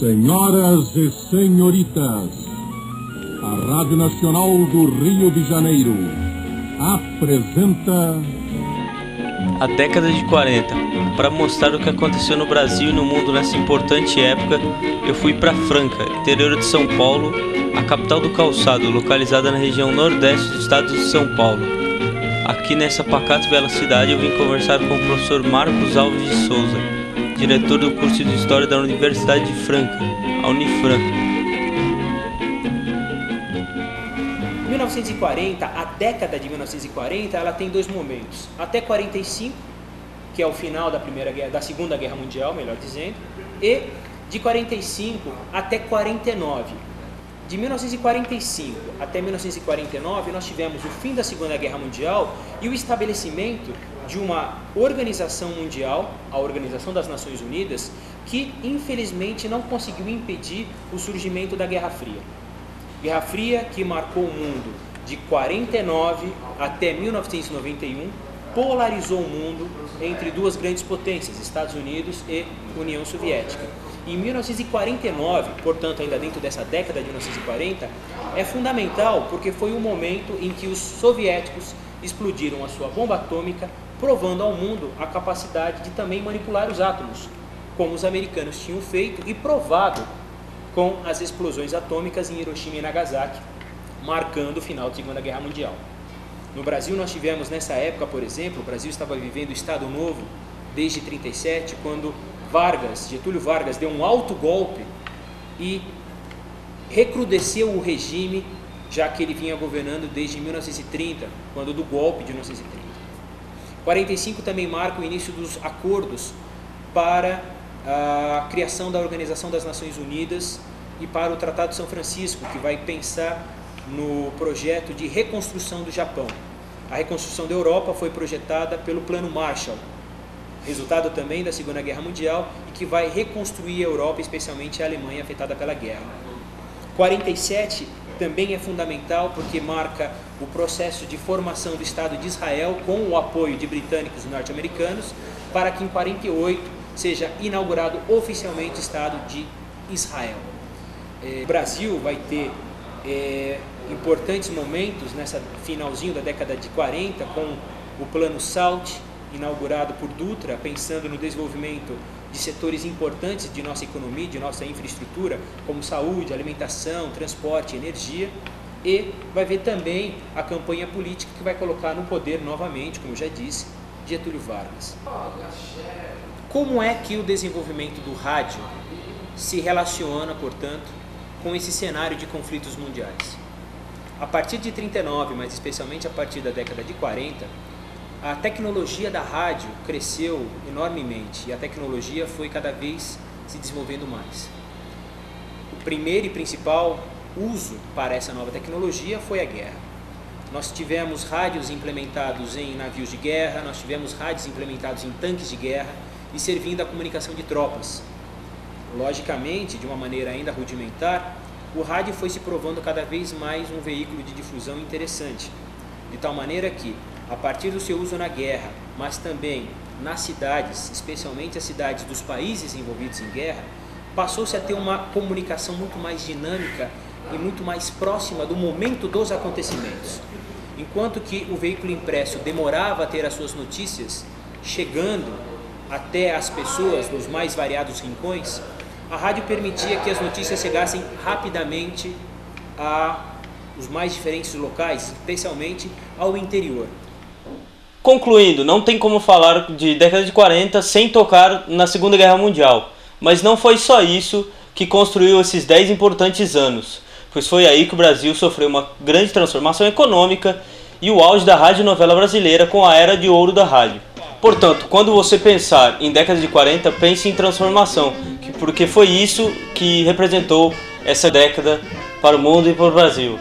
Senhoras e senhoritas, a Rádio Nacional do Rio de Janeiro apresenta a década de 40. Para mostrar o que aconteceu no Brasil e no mundo nessa importante época, eu fui para Franca, interior de São Paulo, a capital do calçado, localizada na região nordeste do estado de São Paulo. Aqui nessa pacata e bela cidade eu vim conversar com o professor Marcos Alves de Souza, diretor do curso de História da Universidade de Franca, a Unifran. 1940, a década de 1940, ela tem dois momentos. Até 45, que é o final da Segunda Guerra Mundial, melhor dizendo, e de 45 até 49. De 1945 até 1949, nós tivemos o fim da Segunda Guerra Mundial e o estabelecimento de uma organização mundial, a Organização das Nações Unidas, que infelizmente não conseguiu impedir o surgimento da Guerra Fria. Guerra Fria que marcou o mundo de 49 até 1991, polarizou o mundo entre duas grandes potências, Estados Unidos e União Soviética. Em 1949, portanto ainda dentro dessa década de 1940, é fundamental porque foi o momento em que os soviéticos explodiram a sua bomba atômica, provando ao mundo a capacidade de também manipular os átomos, como os americanos tinham feito e provado com as explosões atômicas em Hiroshima e Nagasaki, marcando o final da Segunda Guerra Mundial. No Brasil nós tivemos nessa época, por exemplo, o Brasil estava vivendo o Estado Novo desde 1937, quando Getúlio Vargas deu um alto golpe e recrudesceu o regime, já que ele vinha governando desde 1930, quando do golpe de 1930. 45 também marca o início dos acordos para a criação da Organização das Nações Unidas e para o Tratado de São Francisco, que vai pensar no projeto de reconstrução do Japão. A reconstrução da Europa foi projetada pelo Plano Marshall, resultado também da Segunda Guerra Mundial, e que vai reconstruir a Europa, especialmente a Alemanha afetada pela guerra. 47 também é fundamental porque marca o processo de formação do Estado de Israel com o apoio de britânicos e norte-americanos, para que em 48 seja inaugurado oficialmente o Estado de Israel. O Brasil vai ter importantes momentos nessa finalzinho da década de 40, com o Plano SALT, inaugurado por Dutra, pensando no desenvolvimento de setores importantes de nossa economia, de nossa infraestrutura, como saúde, alimentação, transporte, energia, e vai ver também a campanha política que vai colocar no poder novamente, como eu já disse, Getúlio Vargas. Como é que o desenvolvimento do rádio se relaciona, portanto, com esse cenário de conflitos mundiais? A partir de 39, mas especialmente a partir da década de 40, a tecnologia da rádio cresceu enormemente e a tecnologia foi cada vez se desenvolvendo mais. O primeiro e principal uso para essa nova tecnologia foi a guerra. Nós tivemos rádios implementados em navios de guerra, nós tivemos rádios implementados em tanques de guerra e servindo à comunicação de tropas. Logicamente, de uma maneira ainda rudimentar, o rádio foi se provando cada vez mais um veículo de difusão interessante, de tal maneira que, a partir do seu uso na guerra, mas também nas cidades, especialmente as cidades dos países envolvidos em guerra, passou-se a ter uma comunicação muito mais dinâmica e muito mais próxima do momento dos acontecimentos. Enquanto que o veículo impresso demorava a ter as suas notícias chegando até as pessoas nos mais variados rincões, a rádio permitia que as notícias chegassem rapidamente aos mais diferentes locais, especialmente ao interior. Concluindo, não tem como falar de década de 40 sem tocar na Segunda Guerra Mundial, mas não foi só isso que construiu esses 10 importantes anos, pois foi aí que o Brasil sofreu uma grande transformação econômica e o auge da radionovela brasileira com a era de ouro da rádio. Portanto, quando você pensar em década de 40, pense em transformação, porque foi isso que representou essa década para o mundo e para o Brasil.